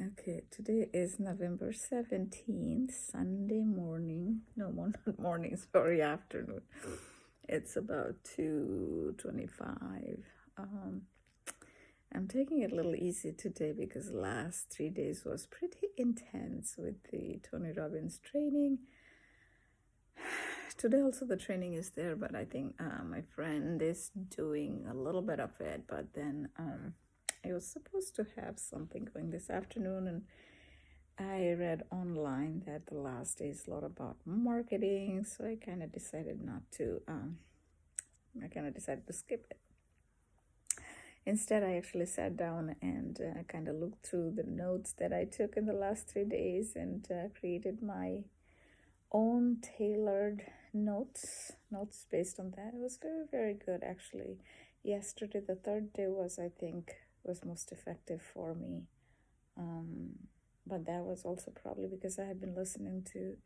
Okay, today is November 17th, Sunday morning. No, not morning, sorry, afternoon. It's about 2:25. I'm taking it a little easy today because the last 3 days was pretty intense with the Tony Robbins training. Today also the training is there, but I think my friend is doing a little bit of it, but then I was supposed to have something going this afternoon, and I read online that the last day is a lot about marketing, so I kind of decided to skip it. Instead, I actually sat down and kind of looked through the notes that I took in the last 3 days and created my own tailored notes based on that. It was very, very good, actually. Yesterday, the third day was most effective for me. But that was also probably because I have been listening to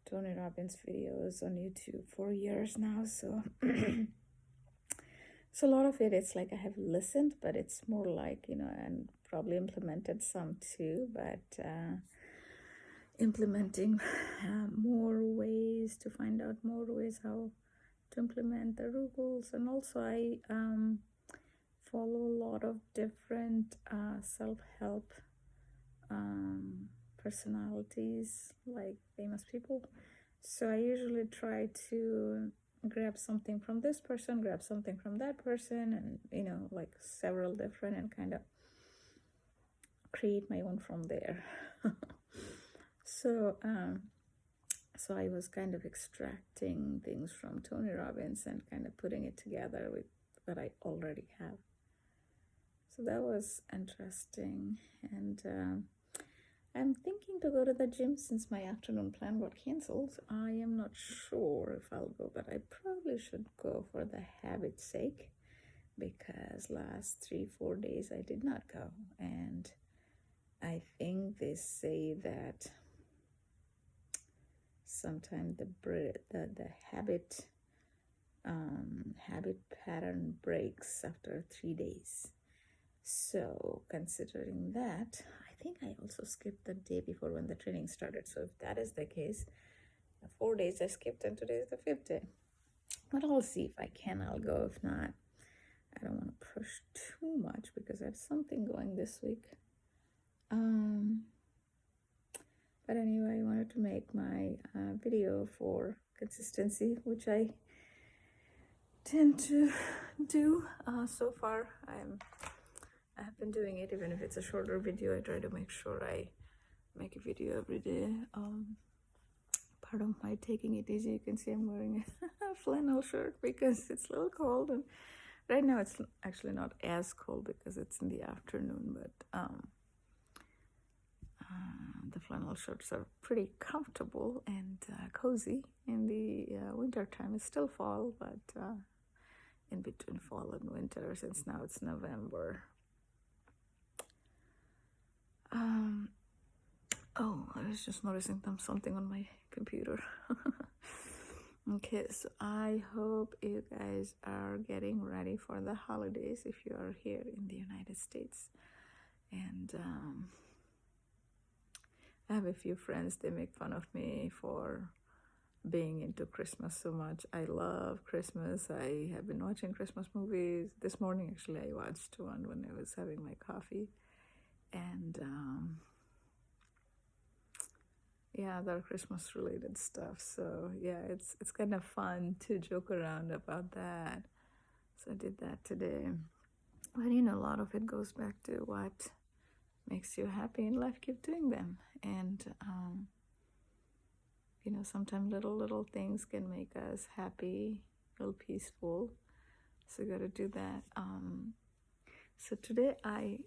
Tony Robbins videos on YouTube for years now. So, so a lot of it's like I have listened, but it's more like, and probably implemented some too, but implementing more ways to find out more ways how to implement the rules. And also I follow a lot of different self-help personalities, like famous people. So I usually try to grab something from this person, grab something from that person, and like several different, and kind of create my own from there. So I was kind of extracting things from Tony Robbins and kind of putting it together with what I already have. So that was interesting. And I'm thinking to go to the gym since my afternoon plan got canceled. I am not sure if I'll go, but I probably should go for the habit's sake, because last 3-4 days I did not go. And I think they say that sometimes the habit pattern breaks after 3 days. So considering that, I think I also skipped the day before when the training started. So if that is the case, the 4 days I skipped and today is the 5th day. But I'll see if I can, I'll go. If not, I don't want to push too much because I have something going this week. But anyway, I wanted to make my video for consistency, which I tend to do. So far, I have been doing it. Even if it's a shorter video, I try to make sure I make a video every day. Part of my taking it easy, you can see I'm wearing a flannel shirt because it's a little cold, and right now it's actually not as cold because it's in the afternoon, but the flannel shirts are pretty comfortable and cozy in the winter time. It's still fall, but in between fall and winter, since now it's November. Oh, I was just noticing something on my computer. Okay, so I hope you guys are getting ready for the holidays if you are here in the United States. And I have a few friends, they make fun of me for being into Christmas so much. I love Christmas. I have been watching Christmas movies. This morning, actually, I watched one when I was having my coffee. And yeah, other Christmas related stuff. So yeah, it's kind of fun to joke around about that. So I did that today. But a lot of it goes back to what makes you happy in life. Keep doing them. And sometimes little things can make us happy, feel peaceful. So you got to do that. So today I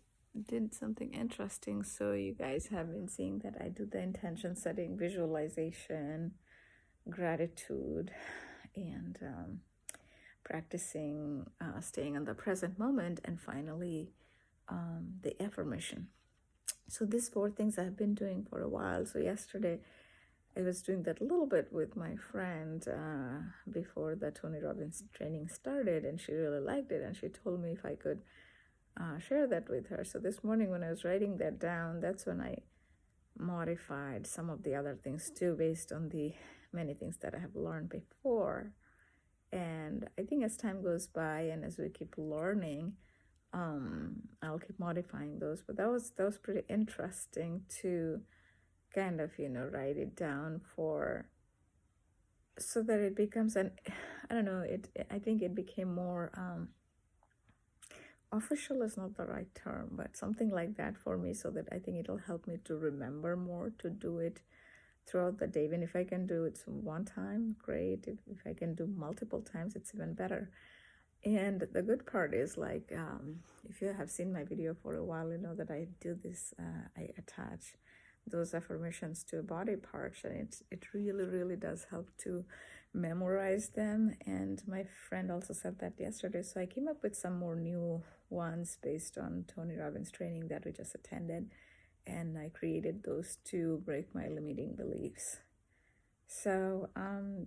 did something interesting. So you guys have been seeing that I do the intention setting, visualization, gratitude, and practicing staying in the present moment, and finally the affirmation. So these 4 things I've been doing for a while. So yesterday I was doing that a little bit with my friend before the Tony Robbins training started, and she really liked it, and she told me if I could share that with her. So this morning when I was writing that down, that's when I modified some of the other things too, based on the many things that I have learned before. And I think as time goes by and as we keep learning, I'll keep modifying those. But that was pretty interesting to kind of write it down for, so that it becomes an, I don't know, I think it became more official is not the right term, but something like that for me, so that I think it'll help me to remember more, to do it throughout the day. Even if I can do it one time, great. If I can do multiple times, it's even better. And the good part is, like, if you have seen my video for a while, you know that I do this, I attach those affirmations to body parts, and it really, really does help to memorize them. And my friend also said that yesterday, so I came up with some more new ones based on Tony Robbins training that we just attended, and I created those to break my limiting beliefs. So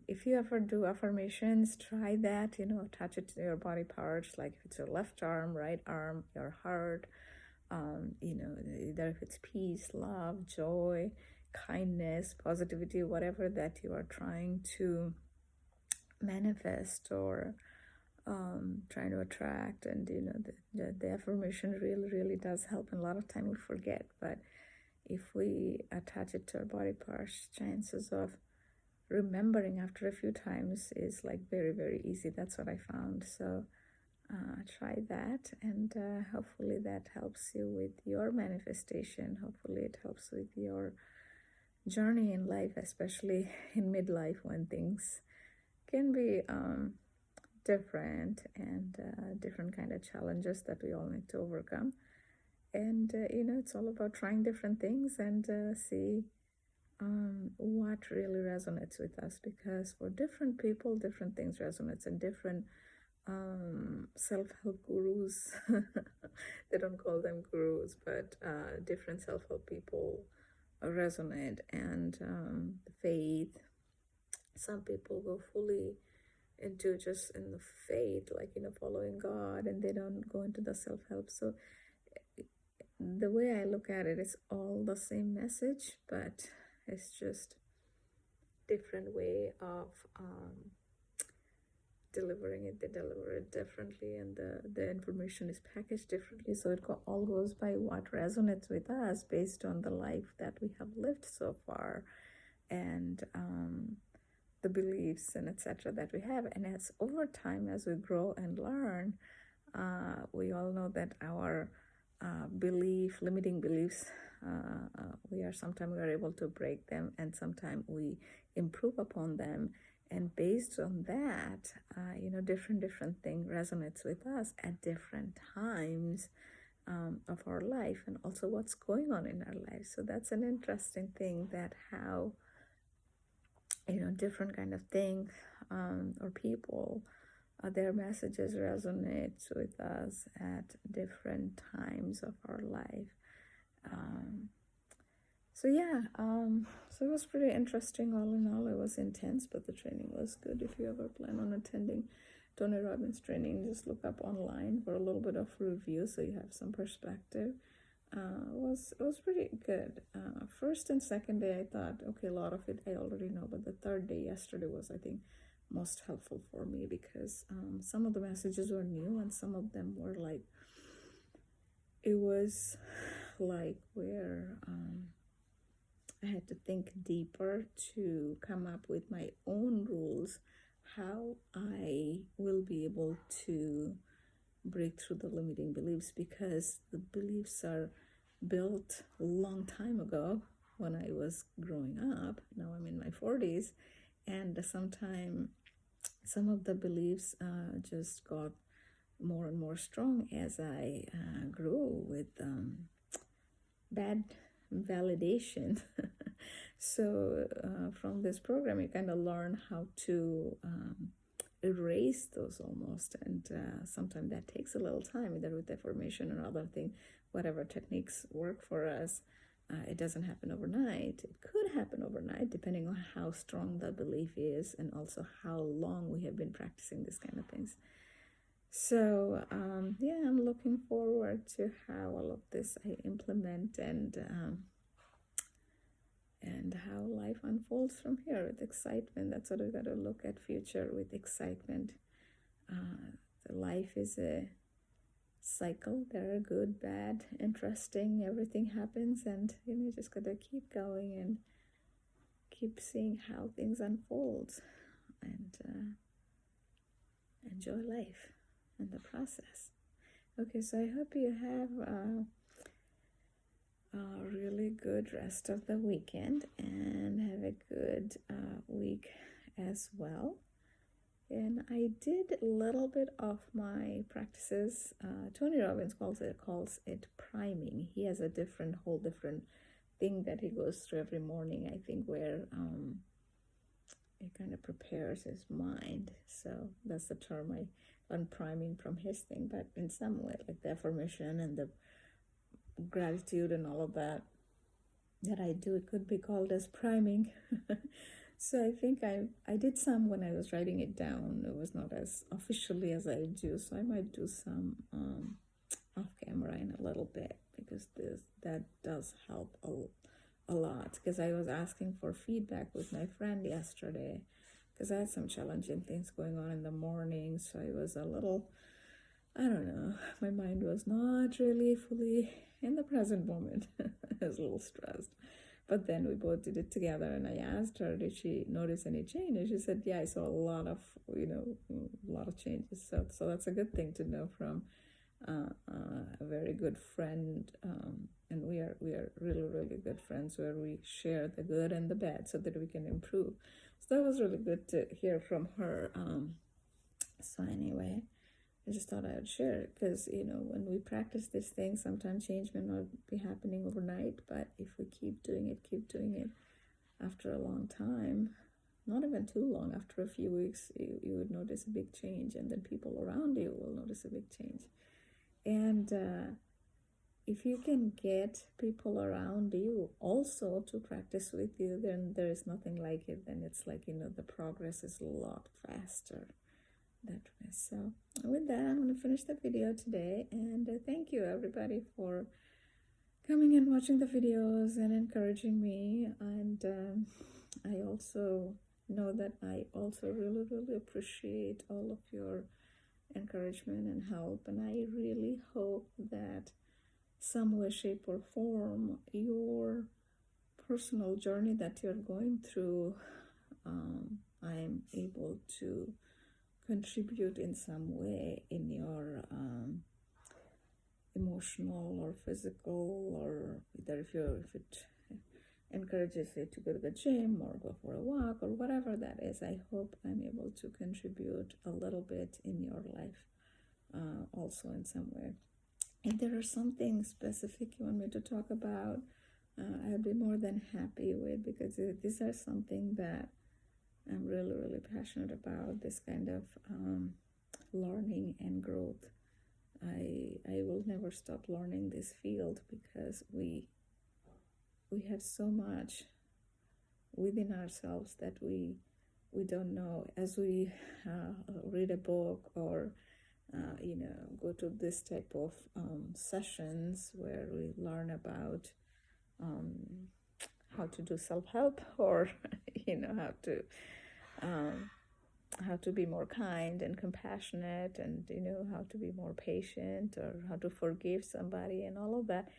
if you ever do affirmations, try that, attach it to your body parts, like if it's your left arm, right arm, your heart, either if it's peace, love, joy, kindness, positivity, whatever that you are trying to manifest or trying to attract. And the affirmation really, really does help, and a lot of time we forget. But if we attach it to our body parts, chances of remembering after a few times is like very, very easy. That's what I found. So try that, and hopefully that helps you with your manifestation. Hopefully it helps with your journey in life, especially in midlife, when things can be different, and different kind of challenges that we all need to overcome. And it's all about trying different things and see what really resonates with us, because for different people different things resonates, and different self-help gurus they don't call them gurus, but different self-help people resonate. And faith, some people go fully into just in the faith, like following God, and they don't go into the self-help. So the way I look at it, it's all the same message, but it's just different way of delivering it. They deliver it differently, and the information is packaged differently. So it all goes by what resonates with us based on the life that we have lived so far, and the beliefs and etc. that we have. And as over time, as we grow and learn, we all know that our limiting beliefs, sometimes we are able to break them, and sometimes we improve upon them. And based on that, different thing resonates with us at different times of our life, and also what's going on in our life. So that's an interesting thing, that how different kind of thing or people, their messages resonate with us at different times of our life. So it was pretty interesting. All in all, it was intense, but the training was good. If you ever plan on attending Tony Robbins training, just look up online for a little bit of review, so you have some perspective. It was pretty good. First and second day, I thought, okay, a lot of it I already know, but the third day, yesterday, was, I think, most helpful for me, because some of the messages were new, and some of them were like, it was like where I had to think deeper to come up with my own rules, how I will be able to break through the limiting beliefs, because the beliefs are built a long time ago when I was growing up. Now I'm in my 40s, and sometimes some of the beliefs just got more and more strong as I grew with bad validation. So from this program, you kind of learn how to erase those almost, and sometimes that takes a little time, either with affirmation or other thing, whatever techniques work for us. It doesn't happen overnight. It could happen overnight, depending on how strong the belief is, and also how long we have been practicing this kind of things. So yeah, I'm looking forward to how all of this I implement, and how life unfolds from here with excitement. That's what we got to look at future with excitement. The life is a cycle. There are good, bad, interesting. Everything happens, and you just got to keep going and keep seeing how things unfold, and enjoy life and the process. Okay, so I hope you have a really good rest of the weekend and have a good week as well. And I did a little bit of my practices. Tony Robbins calls it priming. He has a whole different thing that he goes through every morning, I think, where it kind of prepares his mind. So that's the term I learned, priming, from his thing. But in some way, like the affirmation and the gratitude and all of that I do, it could be called as priming. So I think I did some when I was writing it down. It was not as officially as I do, so I might do some off camera in a little bit, because that does help a lot. Because I was asking for feedback with my friend yesterday, because I had some challenging things going on in the morning, so I was a little, I don't know, my mind was not really fully in the present moment. I was a little stressed. But then we both did it together, and I asked her, did she notice any change? And she said, yeah, I saw a lot of changes. So that's a good thing to know from a very good friend. And we are really, really good friends, where we share the good and the bad so that we can improve. So that was really good to hear from her. So anyway, I just thought I would share it, because, when we practice this thing, sometimes change may not be happening overnight, but if we keep doing it, after a long time, not even too long, after a few weeks, you would notice a big change, and then people around you will notice a big change. And if you can get people around you also to practice with you, then there is nothing like it. Then it's like, the progress is a lot faster that way. So with that, I'm going to finish the video today, and thank you everybody for coming and watching the videos and encouraging me. And I also know that I also really, really appreciate all of your encouragement and help, and I really hope that some way, shape, or form, your personal journey that you're going through, I'm able to contribute in some way in your emotional or physical, or either if it encourages you to go to the gym or go for a walk or whatever that is. I hope I'm able to contribute a little bit in your life also in some way. If there are something specific you want me to talk about, I'll be more than happy with, because these are something that I'm really, really passionate about, this kind of learning and growth. I will never stop learning this field, because we have so much within ourselves that we don't know. As we read a book, or go to this type of sessions where we learn about how to do self-help, or how to be more kind and compassionate, and how to be more patient, or how to forgive somebody, and all of that.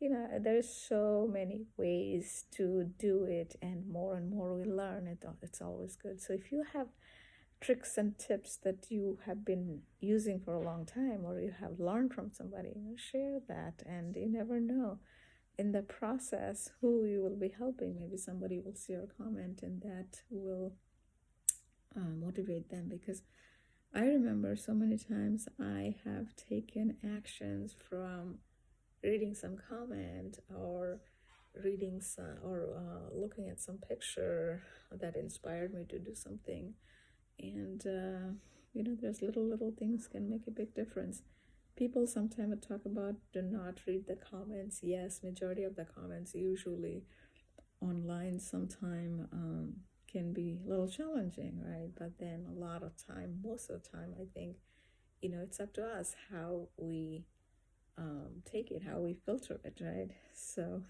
There's so many ways to do it, and more we learn it. It's always good. So if you have tricks and tips that you have been using for a long time, or you have learned from somebody, share that. And you never know, in the process, who you will be helping. Maybe somebody will see your comment, and that will motivate them. Because I remember so many times I have taken actions from reading some comment, or reading some, or looking at some picture that inspired me to do something. And there's little things can make a big difference. People sometimes talk about do not read the comments. Yes, majority of the comments usually online sometime can be a little challenging, right? But then a lot of time, most of the time, I think it's up to us how we take it, how we filter it, right? So,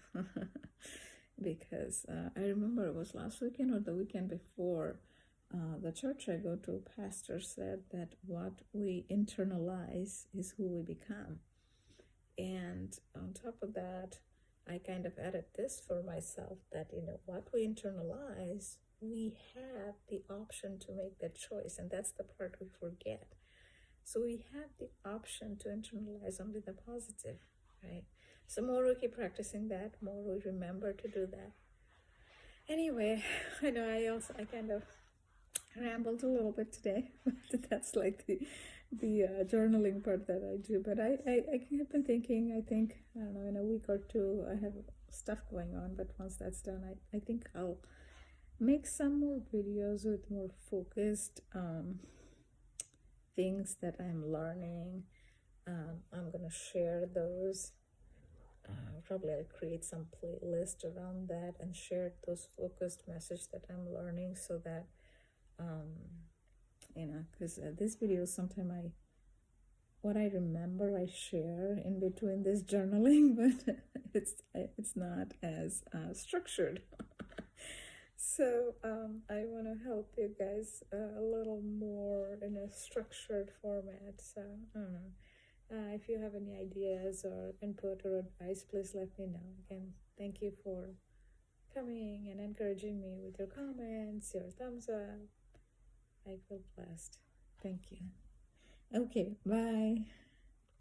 because I remember it was last weekend or the weekend before, the church I go to, pastor said that what we internalize is who we become. And on top of that, I kind of added this for myself that, what we internalize, we have the option to make that choice. And that's the part we forget. So we have the option to internalize only the positive, right? So more we keep practicing that, more we remember to do that. Anyway, I know I kind of rambled a little bit today, but that's like the journaling part that I do. But I have been thinking, I think, I don't know, in a week or two, I have stuff going on, but once that's done, I think I'll make some more videos with more focused things that I'm learning. I'm gonna share those. Probably I'll create some playlist around that and share those focused messages that I'm learning, so that because this video, sometimes what I remember I share in between this journaling, but it's not as structured. So I want to help you guys a little more in a structured format. So I don't know. If you have any ideas or input or advice, please let me know. Again, thank you for coming and encouraging me with your comments, your thumbs up. I feel blessed. Thank you. Okay, bye.